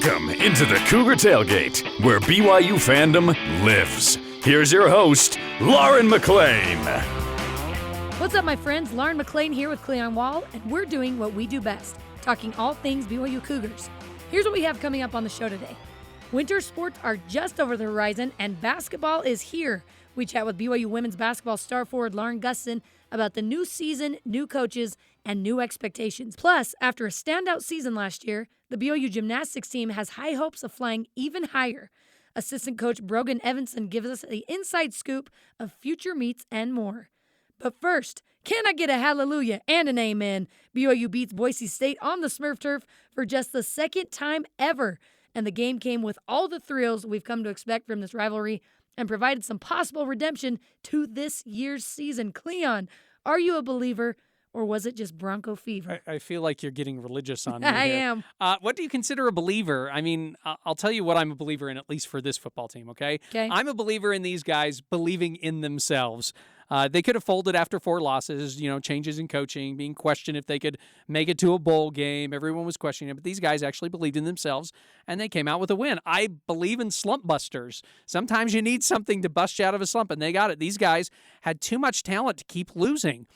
Welcome into the Cougar Tailgate, where BYU fandom lives. Here's your host, Lauren McLean. What's up, my friends? Lauren McLean here with Cleon Wall, and we're doing what we do best, talking all things BYU Cougars. Here's what we have coming up on the show today. Winter sports are just over the horizon, and basketball is here. We chat with BYU women's basketball star forward Lauren Gustin about the new season, new coaches, and new expectations. Plus, after a standout season last year, the BYU gymnastics team has high hopes of flying even higher. Assistant coach Brogan Evanson gives us the inside scoop of future meets and more. But first, can I get a hallelujah and an amen? BYU beats Boise State on the Smurf turf for just the second time ever. And the game came with all the thrills we've come to expect from this rivalry and provided some possible redemption to this year's season. Cleon, are you a believer, or was it just Bronco fever? I feel like you're getting religious on me I here. am. What do you consider a believer? I mean, I'll tell you what I'm a believer in, at least for this football team, okay? I'm a believer in these guys believing in themselves. They could have folded after 4 losses, changes in coaching, being questioned if they could make it to a bowl game. Everyone was questioning it, but these guys actually believed in themselves, and they came out with a win. I believe in slump busters. Sometimes you need something to bust you out of a slump, and they got it. These guys had too much talent to keep losing.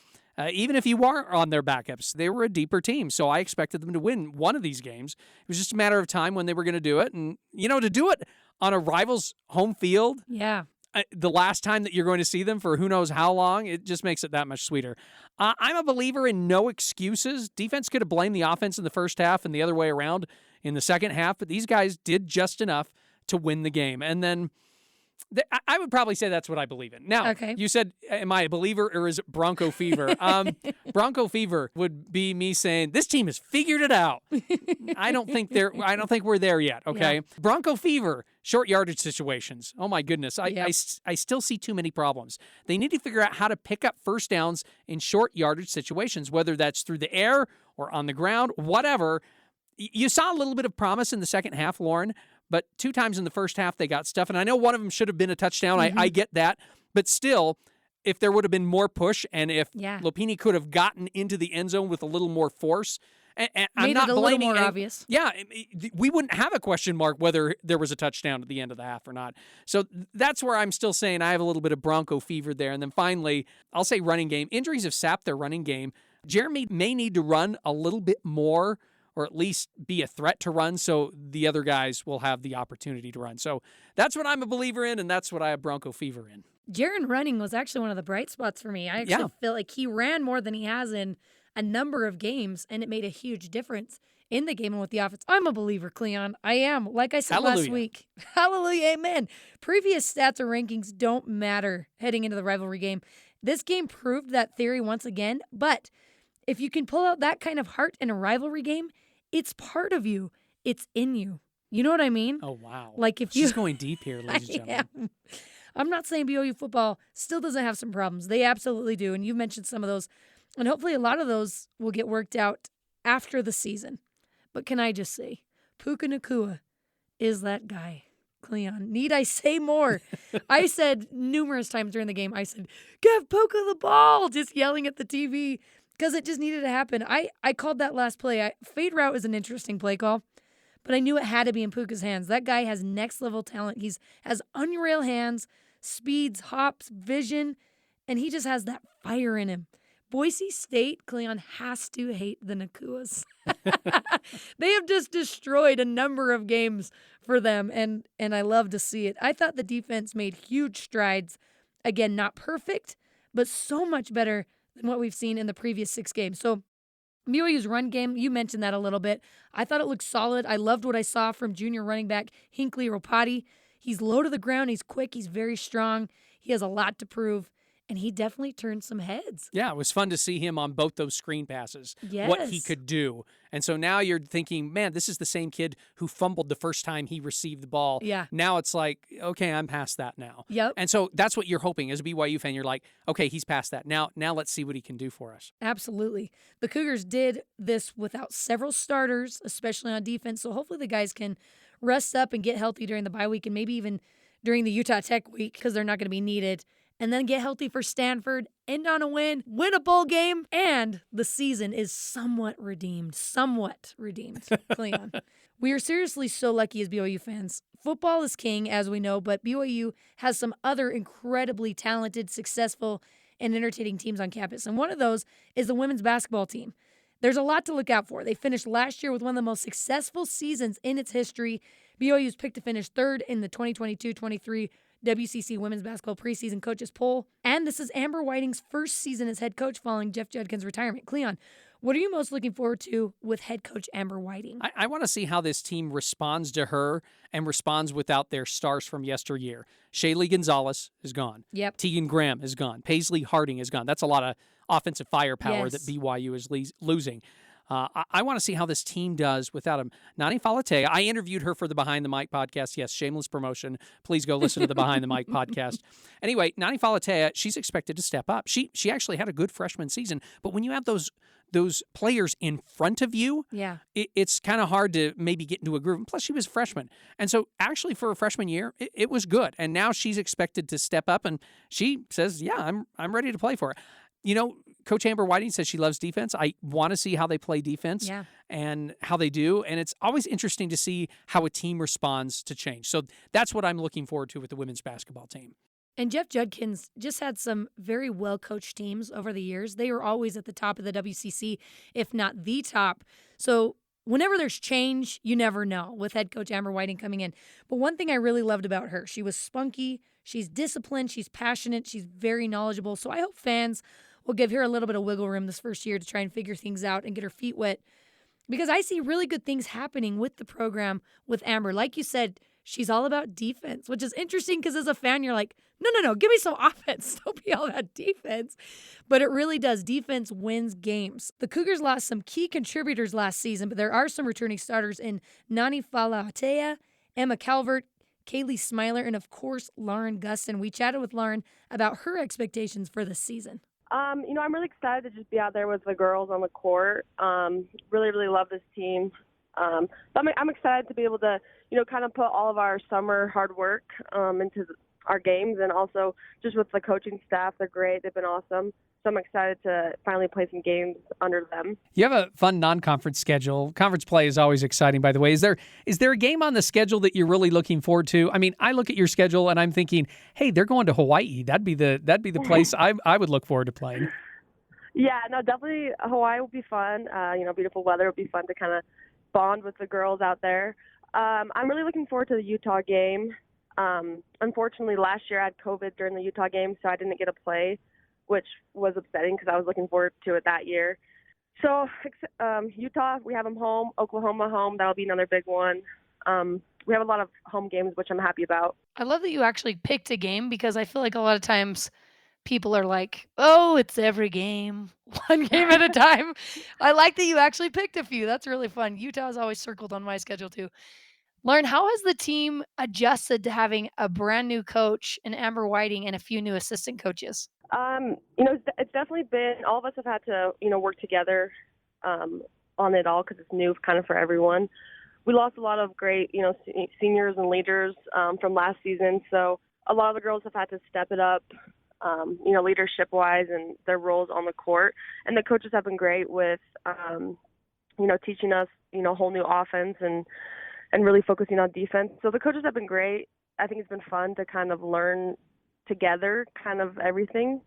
Even if you are on their backups, they were a deeper team, so I expected them to win one of these games. It was just a matter of time when they were going to do it, and, to do it on a rival's home field. Yeah. The last time that you're going to see them for who knows how long, it just makes it that much sweeter. I'm a believer in no excuses. Defense could have blamed the offense in the first half and the other way around in the second half, but these guys did just enough to win the game. And then I would probably say that's what I believe in. Now, You said, am I a believer or is it Bronco fever? Bronco fever would be me saying, this team has figured it out. I don't think we're there yet, okay? Yeah. Bronco fever, short yardage situations. Oh my goodness. I still see too many problems. They need to figure out how to pick up first downs in short yardage situations, whether that's through the air or on the ground, whatever. You saw a little bit of promise in the second half, Lauren, but 2 times in the first half they got stuff. And I know one of them should have been a touchdown. Mm-hmm. I get that. But still, if there would have been more push and if Lopini could have gotten into the end zone with a little more force, and I'm not blaming little more obvious. Yeah, we wouldn't have a question mark whether there was a touchdown at the end of the half or not. So that's where I'm still saying I have a little bit of Bronco fever there. And then finally, I'll say running game. Injuries have sapped their running game. Jeremy may need to run a little bit more, or at least be a threat to run, so the other guys will have the opportunity to run. So that's what I'm a believer in, and that's what I have Bronco fever in. Jaron running was actually one of the bright spots for me. I actually feel like he ran more than he has in a number of games, and it made a huge difference in the game and with the offense. I'm a believer, Cleon. I am. Like I said last week. Hallelujah, amen. Previous stats or rankings don't matter heading into the rivalry game. This game proved that theory once again, but if you can pull out that kind of heart in a rivalry game, it's part of you. It's in you. You know what I mean? Oh, wow. Like if She's going deep here, ladies and gentlemen. I'm not saying BYU football still doesn't have some problems. They absolutely do. And you mentioned some of those. And hopefully a lot of those will get worked out after the season. But can I just say, Puka Nacua is that guy. Cleon, need I say more? I said numerous times during the game, I said, give Puka the ball, just yelling at the TV. Because it just needed to happen. I called that last play. Fade route is an interesting play call, but I knew it had to be in Puka's hands. That guy has next-level talent. He has unreal hands, speeds, hops, vision, and he just has that fire in him. Boise State, Cleon, has to hate the Nacuas. They have just destroyed a number of games for them, and I love to see it. I thought the defense made huge strides. Again, not perfect, but so much better than what we've seen in the previous 6 games. So BYU's run game, you mentioned that a little bit. I thought it looked solid. I loved what I saw from junior running back Hinkley Ropati. He's low to the ground. He's quick. He's very strong. He has a lot to prove. And he definitely turned some heads. Yeah, it was fun to see him on both those screen passes, what he could do. And so now you're thinking, man, this is the same kid who fumbled the first time he received the ball. Yeah. Now it's like, okay, I'm past that now. Yep. And so that's what you're hoping as a BYU fan. You're like, okay, he's past that. Now let's see what he can do for us. Absolutely. The Cougars did this without several starters, especially on defense. So hopefully the guys can rest up and get healthy during the bye week and maybe even during the Utah Tech week because they're not going to be needed. And then get healthy for Stanford, end on a win a bowl game, and the season is somewhat redeemed. Cleon. We are seriously so lucky as BYU fans. Football is king, as we know, but BYU has some other incredibly talented, successful, and entertaining teams on campus. And one of those is the women's basketball team. There's a lot to look out for. They finished last year with one of the most successful seasons in its history. BYU was picked to finish third in the 2022-23 WCC Women's Basketball Preseason Coaches Poll. And this is Amber Whiting's first season as head coach following Jeff Judkins' retirement. Cleon, what are you most looking forward to with head coach Amber Whiting? I want to see how this team responds to her and responds without their stars from yesteryear. Shaylee Gonzalez is gone. Yep. Tegan Graham is gone. Paisley Harding is gone. That's a lot of offensive firepower Yes. that BYU is losing. I want to see how this team does without him. Nani Falatea, I interviewed her for the Behind the Mic podcast. Yes, shameless promotion. Please go listen to the Behind the Mic podcast. Anyway, Nani Falatea, she's expected to step up. She actually had a good freshman season, but when you have those players in front of you, Yeah. it's kind of hard to maybe get into a groove. And plus, she was a freshman. And so actually for a freshman year, it was good. And now she's expected to step up, and she says, yeah, I'm ready to play for it. You know, Coach Amber Whiting says she loves defense. I want to see how they play defense and how they do. And it's always interesting to see how a team responds to change. So that's what I'm looking forward to with the women's basketball team. And Jeff Judkins just had some very well-coached teams over the years. They were always at the top of the WCC, if not the top. So whenever there's change, you never know with head coach Amber Whiting coming in. But one thing I really loved about her, she was spunky, she's disciplined, she's passionate, she's very knowledgeable. So I hope fans will give her a little bit of wiggle room this first year to try and figure things out and get her feet wet. Because I see really good things happening with the program with Amber. Like you said, she's all about defense, which is interesting because as a fan, you're like, no, give me some offense. Don't be all about defense. But it really does. Defense wins games. The Cougars lost some key contributors last season, but there are some returning starters in Nani Falatea, Emma Calvert, Kaylee Smiler, and of course, Lauren Gustin. We chatted with Lauren about her expectations for this season. I'm really excited to just be out there with the girls on the court. Really, really love this team. So I'm excited to be able to, kind of put all of our summer hard work into our games, and also just with the coaching staff. They're great. They've been awesome. So I'm excited to finally play some games under them. You have a fun non-conference schedule. Conference play is always exciting, by the way. Is there a game on the schedule that you're really looking forward to? I mean, I look at your schedule and I'm thinking, hey, they're going to Hawaii. That'd be the place I would look forward to playing. Yeah, no, definitely Hawaii will be fun. Beautiful weather will be fun to kind of bond with the girls out there. I'm really looking forward to the Utah game. Unfortunately, last year I had COVID during the Utah game, so I didn't get to play, which was upsetting because I was looking forward to it that year. So Utah, we have them home. Oklahoma home. That'll be another big one. We have a lot of home games, which I'm happy about. I love that you actually picked a game because I feel like a lot of times people are like, oh, it's every game, one game at a time. I like that you actually picked a few. That's really fun. Utah is always circled on my schedule too. Lauren, how has the team adjusted to having a brand new coach in Amber Whiting and a few new assistant coaches? It's definitely been, all of us have had to, work together on it all because it's new kind of for everyone. We lost a lot of great, seniors and leaders from last season. So a lot of the girls have had to step it up, leadership-wise and their roles on the court. And the coaches have been great with, teaching us, a whole new offense and really focusing on defense. So the coaches have been great. I think it's been fun to kind of learn together kind of everything.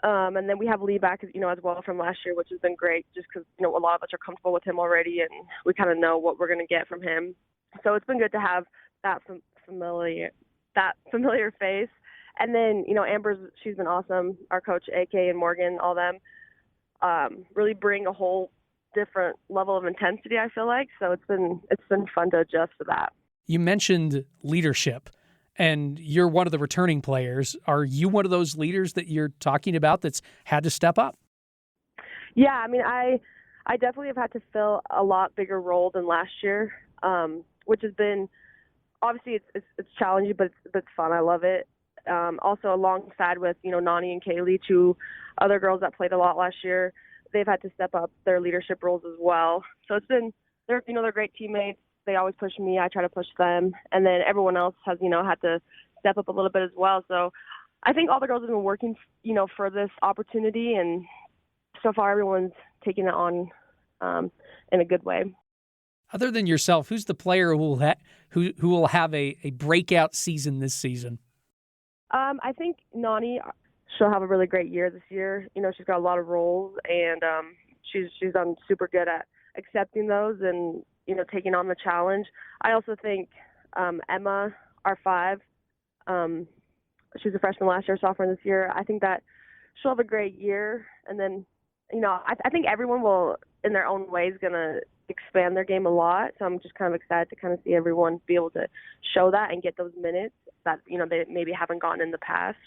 And then we have Lee back, as well from last year, which has been great just because, a lot of us are comfortable with him already and we kind of know what we're going to get from him. So it's been good to have that familiar face. And then, Amber's, she's been awesome. Our coach, AK and Morgan, all them, really bring a whole different level of intensity, I feel like. So it's been fun to adjust to that. You mentioned leadership, and you're one of the returning players. Are you one of those leaders that you're talking about that's had to step up? Yeah, I mean, I definitely have had to fill a lot bigger role than last year, which has been, obviously it's challenging, but it's fun. I love it. Also alongside with, Nani and Kaylee, two other girls that played a lot last year, they've had to step up their leadership roles as well. So it's been, they're great teammates. They always push me. I try to push them. And then everyone else has, had to step up a little bit as well. So I think all the girls have been working, for this opportunity. And so far everyone's taking it on in a good way. Other than yourself, who's the player who will have a breakout season this season? I think Nani, she'll have a really great year this year. She's got a lot of roles, and she's done super good at accepting those and taking on the challenge. I also think Emma, our 5, she was a freshman last year, sophomore this year. I think that she'll have a great year, and then I think everyone will, in their own way, is gonna expand their game a lot. So I'm just kind of excited to kind of see everyone be able to show that and get those minutes that they maybe haven't gotten in the past.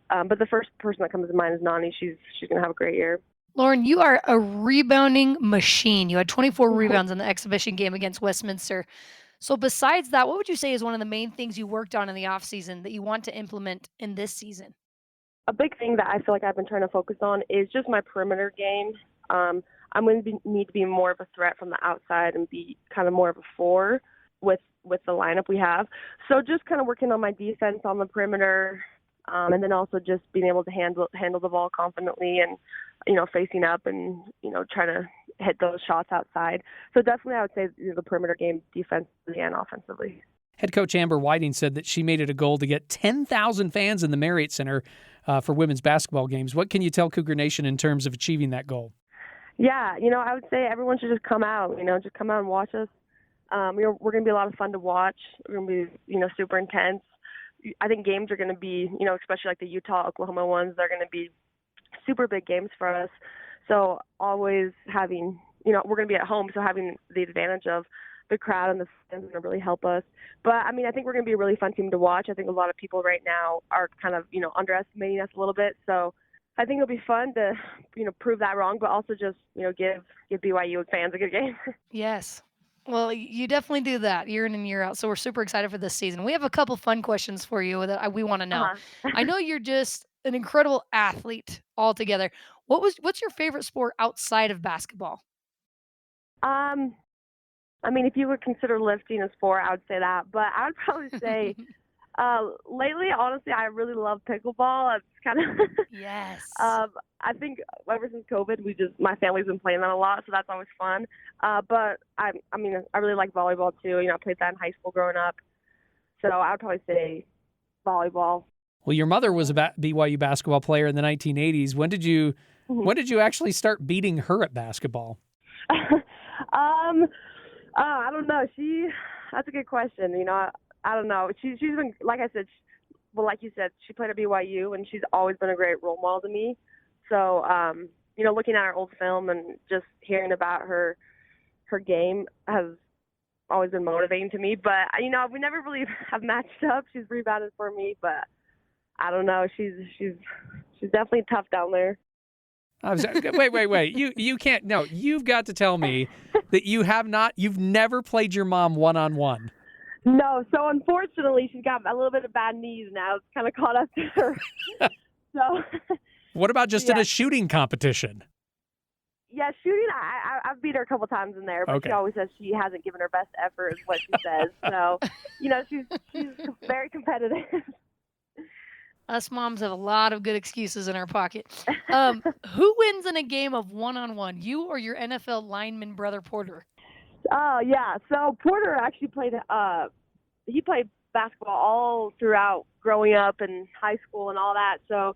But the first person that comes to mind is Nani. She's gonna have a great year. Lauren, you are a rebounding machine. You had 24 rebounds in the exhibition game against Westminster. So besides that, what would you say is one of the main things you worked on in the offseason that you want to implement in this season? A big thing that I feel like I've been trying to focus on is just my perimeter game. I'm going to need to be more of a threat from the outside and be kind of more of a 4 with the lineup we have. So just kind of working on my defense on the perimeter, and then also just being able to handle the ball confidently and facing up and trying to hit those shots outside. So definitely I would say the perimeter game defensively and offensively. Head coach Amber Whiting said that she made it a goal to get 10,000 fans in the Marriott Center for women's basketball games. What can you tell Cougar Nation in terms of achieving that goal? Yeah, I would say everyone should just come out, just come out and watch us. We're going to be a lot of fun to watch. We're going to be, super intense. I think games are going to be, especially like the Utah-Oklahoma ones, they're going to be super big games for us. So always having, we're going to be at home, so having the advantage of the crowd and the fans is going to really help us. But, I think we're going to be a really fun team to watch. I think a lot of people right now are kind of, underestimating us a little bit. So I think it'll be fun to, prove that wrong, but also just, give BYU fans a good game. Yes. Well, you definitely do that year in and year out. So we're super excited for this season. We have a couple fun questions for you that we want to know. I know you're just an incredible athlete altogether. What's your favorite sport outside of basketball? If you would consider lifting a sport, I would say that. But I would probably say lately, honestly, I really love pickleball. It's kind of Yes. I think ever since COVID, my family's been playing that a lot, so that's always fun. But I really like volleyball too. I played that in high school growing up, so I would probably say volleyball. Well, your mother was a BYU basketball player in the 1980s. When did you actually start beating her at basketball? I don't know. That's a good question. I don't know. She's been, like I said, like you said, she played at BYU, and she's always been a great role model to me. So, looking at her old film and just hearing about her game has always been motivating to me. But, we never really have matched up. She's rebounded for me, but I don't know. She's definitely tough down there. Wait. You can't. No, you've got to tell me that you've never played your mom one-on-one. No, so unfortunately, she's got a little bit of bad knees now. It's kind of caught up to her. So. What about just in a shooting competition? Yeah, shooting, I've beat her a couple times in there, but okay. She always says she hasn't given her best effort, is what she says. So, she's very competitive. Us moms have a lot of good excuses in our pocket. Who wins in a game of one-on-one, you or your NFL lineman brother Porter? Oh, yeah. So Porter actually played basketball all throughout growing up and high school and all that. So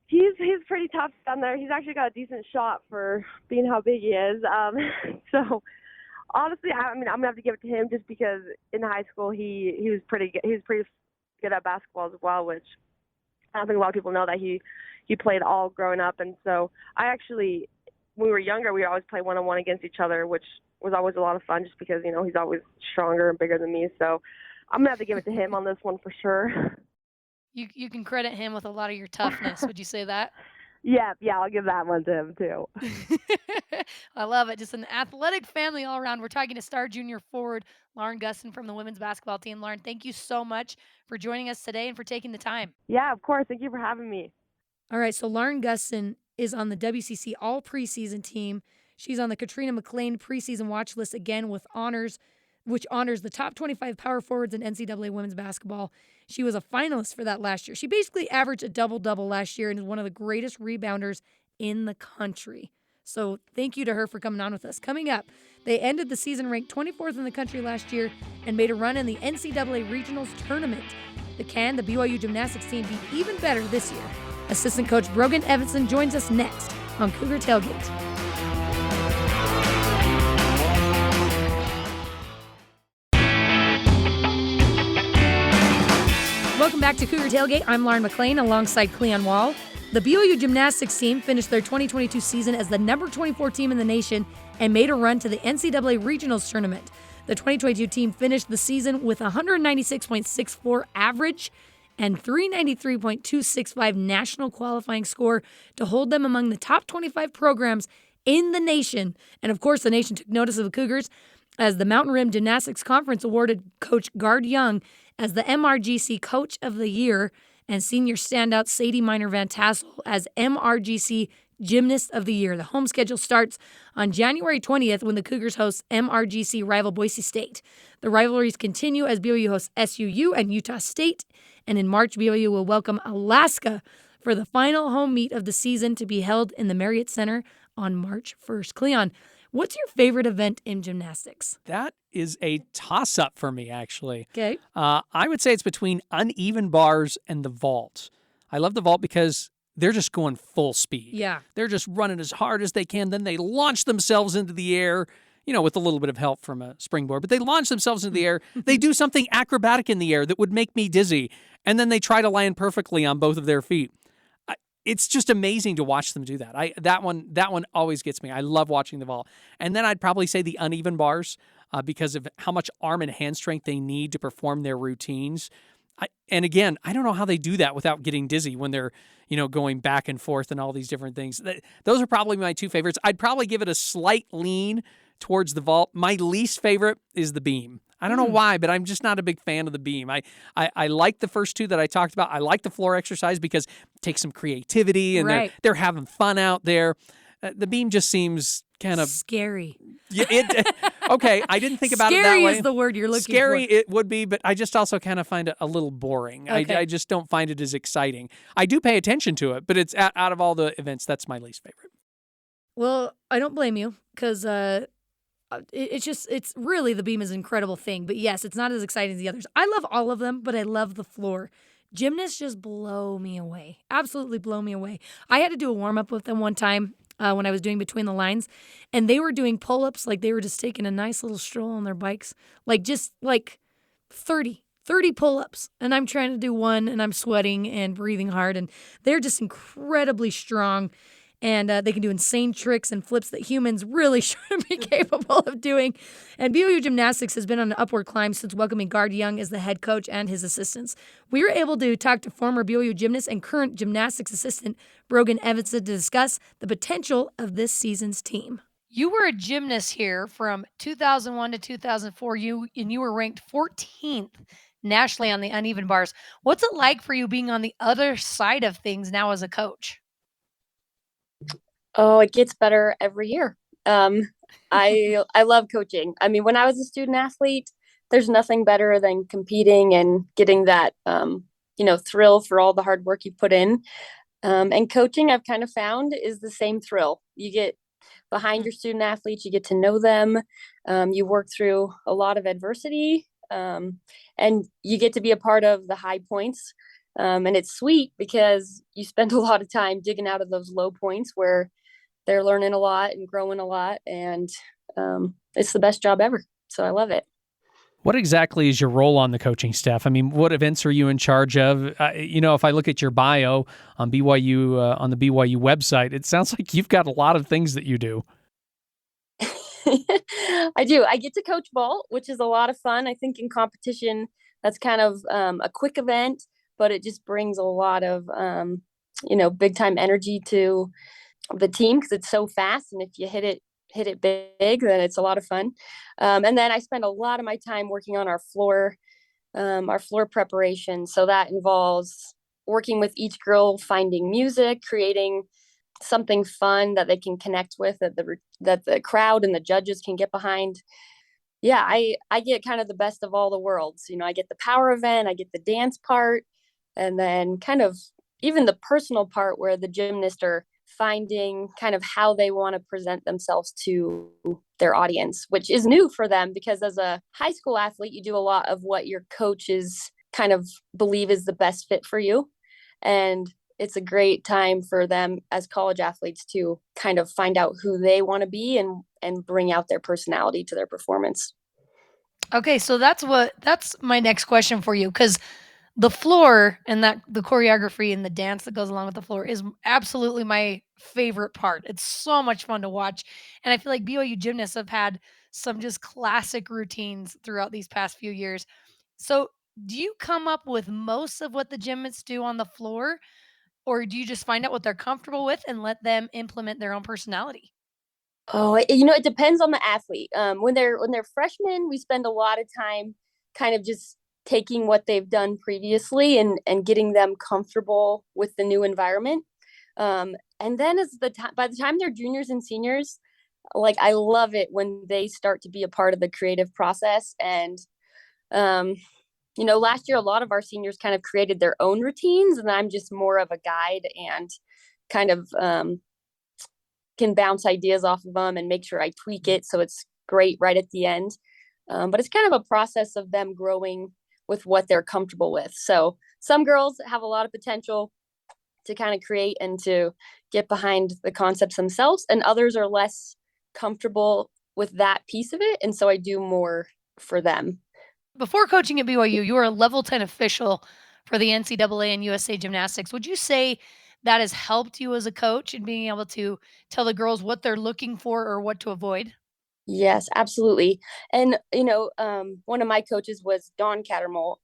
he's pretty tough down there. He's actually got a decent shot for being how big he is. So honestly, I'm going to have to give it to him just because in high school he was pretty good. He was pretty good at basketball as well, which I don't think a lot of people know that he played all growing up. And so when we were younger, we would always play one-on-one against each other, which was always a lot of fun just because, he's always stronger and bigger than me. So I'm going to have to give it to him on this one for sure. You can credit him with a lot of your toughness. Would you say that? Yeah, I'll give that one to him too. I love it. Just an athletic family all around. We're talking to star junior forward Lauren Gustin from the women's basketball team. Lauren, thank you so much for joining us today and for taking the time. Yeah, of course. Thank you for having me. All right, so Lauren Gustin is on the WCC all preseason team. She's on the Katrina McLean preseason watch list again which honors the top 25 power forwards in NCAA women's basketball. She was a finalist for that last year. She basically averaged a double-double last year and is one of the greatest rebounders in the country. So thank you to her for coming on with us. Coming up, they ended the season ranked 24th in the country last year and made a run in the NCAA Regionals Tournament. Can the BYU gymnastics team be even better this year? Assistant coach Brogan Evanson joins us next on Cougar Tailgate. Welcome back to Cougar Tailgate. I'm Lauren McLean alongside Cleon Wall. The BYU gymnastics team finished their 2022 season as the number 24 team in the nation and made a run to the NCAA Regionals Tournament. The 2022 team finished the season with 196.64 average and 393.265 national qualifying score to hold them among the top 25 programs in the nation. And of course, the nation took notice of the Cougars as the Mountain Rim Gymnastics Conference awarded Coach Gard Young as the MRGC Coach of the Year and senior standout Sadie Miner Van Tassel as MRGC Gymnast of the Year. The home schedule starts on January 20th when the Cougars host MRGC rival Boise State. The rivalries continue as BYU hosts SUU and Utah State, and in March, BYU will welcome Alaska for the final home meet of the season to be held in the Marriott Center on March 1st. Cleon, what's your favorite event in gymnastics? That is a toss-up for me, actually. Okay. I would say it's between uneven bars and the vault. I love the vault because they're just going full speed. Yeah. They're just running as hard as they can. Then they launch themselves into the air, with a little bit of help from a springboard. But they launch themselves into the air. They do something acrobatic in the air that would make me dizzy. And then they try to land perfectly on both of their feet. It's just amazing to watch them do that. That one always gets me. I love watching the vault. And then I'd probably say the uneven bars because of how much arm and hand strength they need to perform their routines. And again, I don't know how they do that without getting dizzy when they're, going back and forth and all these different things. Those are probably my two favorites. I'd probably give it a slight lean towards the vault. My least favorite is the beam. I don't know why, but I'm just not a big fan of the beam. I like the first two that I talked about. I like the floor exercise because it takes some creativity and they're having fun out there. The beam just seems kind of scary. Yeah, okay, I didn't think about it that way. Scary is the word you're looking for. Scary it would be, but I just also kind of find it a little boring. Okay. I just don't find it as exciting. I do pay attention to it, but it's out of all the events, that's my least favorite. Well, I don't blame you because it's really, the beam is an incredible thing. But yes, it's not as exciting as the others. I love all of them, but I love the floor. Gymnasts just blow me away. Absolutely blow me away. I had to do a warm-up with them one time when I was doing Between the Lines, and they were doing pull-ups like they were just taking a nice little stroll on their bikes, just 30 pull-ups. And I'm trying to do one, and I'm sweating and breathing hard, and they're just incredibly strong. And they can do insane tricks and flips that humans really shouldn't be capable of doing. And BYU Gymnastics has been on an upward climb since welcoming Gard Young as the head coach and his assistants. We were able to talk to former BYU gymnast and current gymnastics assistant Brogan Evanson to discuss the potential of this season's team. You were a gymnast here from 2001 to 2004, and you were ranked 14th nationally on the uneven bars. What's it like for you being on the other side of things now as a coach? Oh, it gets better every year. I love coaching. I mean, when I was a student athlete, there's nothing better than competing and getting that, thrill for all the hard work you put in. And coaching, I've kind of found, is the same thrill. You get behind your student athletes, you get to know them. You work through a lot of adversity, and you get to be a part of the high points. And it's sweet because you spend a lot of time digging out of those low points where they're learning a lot and growing a lot. And it's the best job ever. So I love it. What exactly is your role on the coaching staff? I mean, what events are you in charge of? If I look at your bio on BYU, on the BYU website, it sounds like you've got a lot of things that you do. I do. I get to coach vault, which is a lot of fun. I think in competition, that's kind of a quick event, but it just brings a lot of, big time energy to the team because it's so fast. And if you hit it big, then it's a lot of fun. And then I spend a lot of my time working on our floor preparation. So that involves working with each girl, finding music, creating something fun that they can connect with, that the crowd and the judges can get behind. Yeah, I get kind of the best of all the worlds. I get the power event, I get the dance part, and then kind of even the personal part where the gymnasts are finding kind of how they want to present themselves to their audience, which is new for them because as a high school athlete, you do a lot of what your coaches kind of believe is the best fit for you. And it's a great time for them as college athletes to kind of find out who they want to be and bring out their personality to their performance. Okay, so that's my next question for you, because the floor and the choreography and the dance that goes along with the floor is absolutely my favorite part. It's so much fun to watch. And I feel like BYU gymnasts have had some just classic routines throughout these past few years. So, do you come up with most of what the gymnasts do on the floor, or do you just find out what they're comfortable with and let them implement their own personality? Oh, it depends on the athlete. When they're freshmen, we spend a lot of time kind of just taking what they've done previously and getting them comfortable with the new environment. And then by the time they're juniors and seniors, like I love it when they start to be a part of the creative process. And um, last year a lot of our seniors kind of created their own routines, and I'm just more of a guide and kind of can bounce ideas off of them and make sure I tweak it so it's great right at the end. But it's kind of a process of them growing with what they're comfortable with. So some girls have a lot of potential to kind of create and to get behind the concepts themselves, and others are less comfortable with that piece of it. And so I do more for them. Before coaching at BYU, you were a level 10 official for the NCAA and USA Gymnastics. Would you say that has helped you as a coach in being able to tell the girls what they're looking for or what to avoid? Yes, absolutely. And, one of my coaches was Dawn Cattermole.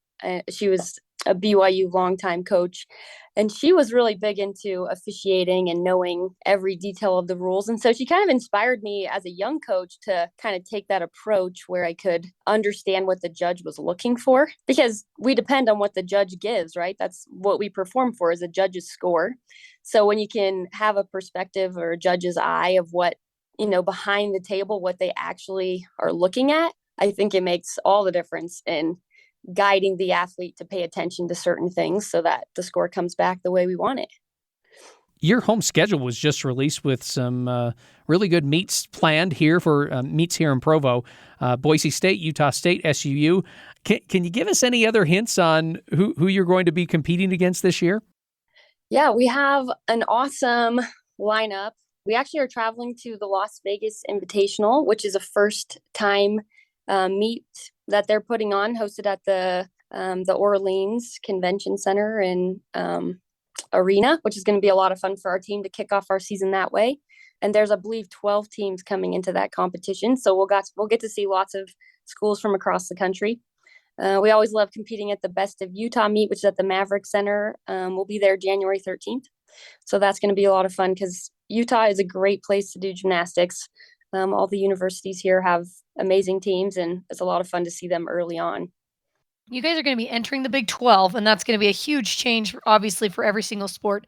She was a BYU longtime coach, and she was really big into officiating and knowing every detail of the rules. And so she kind of inspired me as a young coach to kind of take that approach where I could understand what the judge was looking for, because we depend on what the judge gives, right? That's what we perform for, is a judge's score. So when you can have a perspective or a judge's eye of what behind the table, what they actually are looking at, I think it makes all the difference in guiding the athlete to pay attention to certain things so that the score comes back the way we want it. Your home schedule was just released with some really good meets planned here for meets here in Provo. Boise State, Utah State, SUU. Can you give us any other hints on who you're going to be competing against this year? Yeah, we have an awesome lineup. We actually are traveling to the Las Vegas Invitational, which is a first time meet that they're putting on, hosted at the Orleans Convention Center and Arena, which is going to be a lot of fun for our team to kick off our season that way. And there's, I believe, 12 teams coming into that competition, so we'll get to see lots of schools from across the country. We always love competing at the Best of Utah meet, which is at the Maverick Center. We'll be there January 13th. So that's going to be a lot of fun because Utah is a great place to do gymnastics. All the universities here have amazing teams, and it's a lot of fun to see them early on. You guys are going to be entering the Big 12, and that's going to be a huge change, obviously, for every single sport.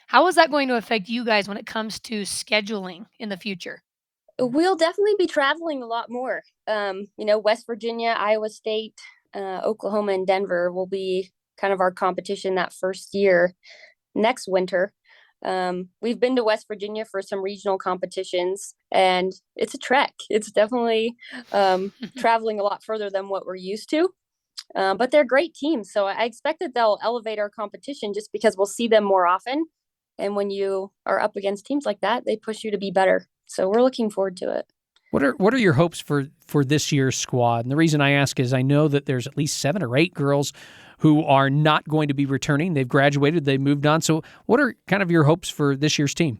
How is that going to affect you guys when it comes to scheduling in the future? We'll definitely be traveling a lot more. West Virginia, Iowa State, Oklahoma, and Denver will be kind of our competition that first year next winter. We've been to West Virginia for some regional competitions, and it's a trek. It's definitely traveling a lot further than what we're used to. But they're great teams. So I expect that they'll elevate our competition just because we'll see them more often. And when you are up against teams like that, they push you to be better. So we're looking forward to it. What are your hopes for this year's squad? And the reason I ask is I know that there's at least 7 or 8 girls who are not going to be returning. They've graduated, they've moved on. So what are kind of your hopes for this year's team?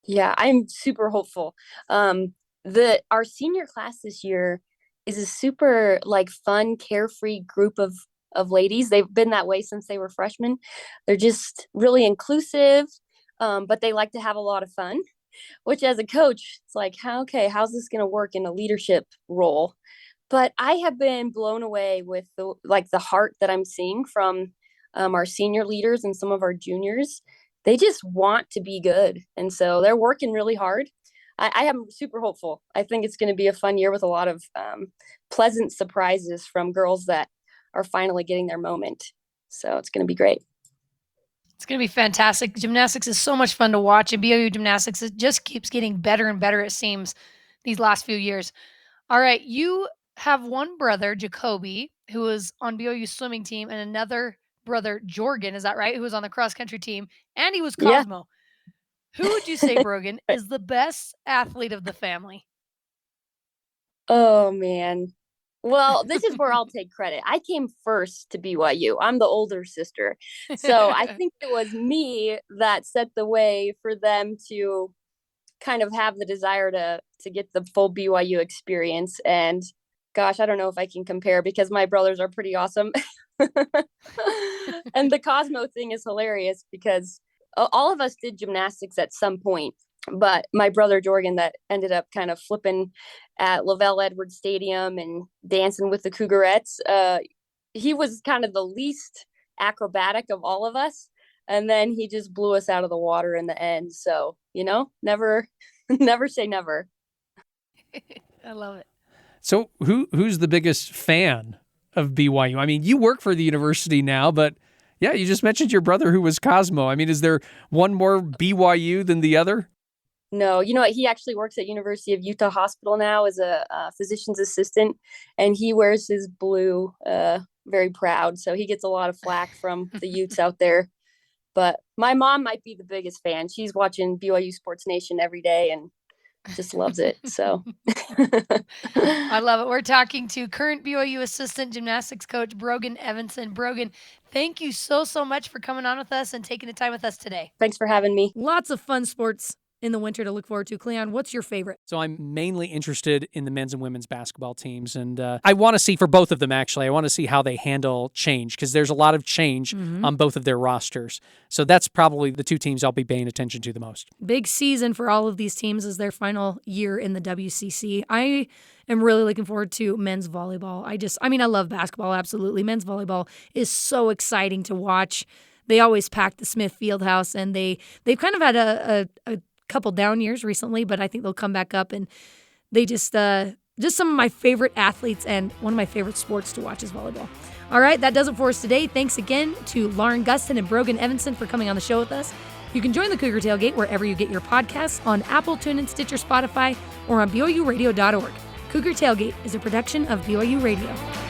Yeah, I'm super hopeful. Our senior class this year is a super fun, carefree group of ladies. They've been that way since they were freshmen. They're just really inclusive, but they like to have a lot of fun, which as a coach, it's like, how's this going to work in a leadership role? But I have been blown away with the heart that I'm seeing from our senior leaders and some of our juniors. They just want to be good. And so they're working really hard. I am super hopeful. I think it's going to be a fun year with a lot of pleasant surprises from girls that are finally getting their moment. So it's going to be great. It's going to be fantastic. Gymnastics is so much fun to watch, and BYU gymnastics, it just keeps getting better and better, it seems, these last few years. All right, you have one brother, Jacoby, who was on BYU's swimming team, and another brother, Jorgen, is that right? Who was on the cross-country team, and he was Yeah. Cosmo. Who would you say, Brogan, is the best athlete of the family? Oh, man. Well, this is where I'll take credit. I came first to BYU. I'm the older sister. So I think it was me that set the way for them to kind of have the desire to get the full BYU experience. And gosh, I don't know if I can compare because my brothers are pretty awesome. And the Cosmo thing is hilarious because all of us did gymnastics at some point. But my brother Jorgen that ended up kind of flipping at Lavelle Edwards Stadium and dancing with the Cougarettes, he was kind of the least acrobatic of all of us. And then he just blew us out of the water in the end. So, never say never. I love it. So who's the biggest fan of BYU? I mean, you work for the university now, but yeah, you just mentioned your brother who was Cosmo. I mean, is there one more BYU than the other? No, you know what? He actually works at University of Utah Hospital now as a physician's assistant, and he wears his blue very proud. So he gets a lot of flack from the Utes out there. But my mom might be the biggest fan. She's watching BYU Sports Nation every day and just loves it. So I love it. We're talking to current BYU assistant gymnastics coach Brogan Evanson. Brogan, thank you so much for coming on with us and taking the time with us today. Thanks for having me. Lots of fun sports in the winter to look forward to. Cleon, what's your favorite? So I'm mainly interested in the men's and women's basketball teams. And I want to see for both of them, actually, I want to see how they handle change because there's a lot of change on both of their rosters. So that's probably the two teams I'll be paying attention to the most. Big season for all of these teams as their final year in the WCC. I am really looking forward to men's volleyball. I love basketball, absolutely. Men's volleyball is so exciting to watch. They always pack the Smith Fieldhouse, and they've kind of had a couple down years recently, but I think they'll come back up, and they just some of my favorite athletes and one of my favorite sports to watch is volleyball. All right, that does it for us today. Thanks again to Lauren Gustin and Brogan Evanson for coming on the show with us. You can join the Cougar Tailgate wherever you get your podcasts on Apple, TuneIn, Stitcher, Spotify, or on BYURadio.org. Cougar Tailgate is a production of BYU Radio.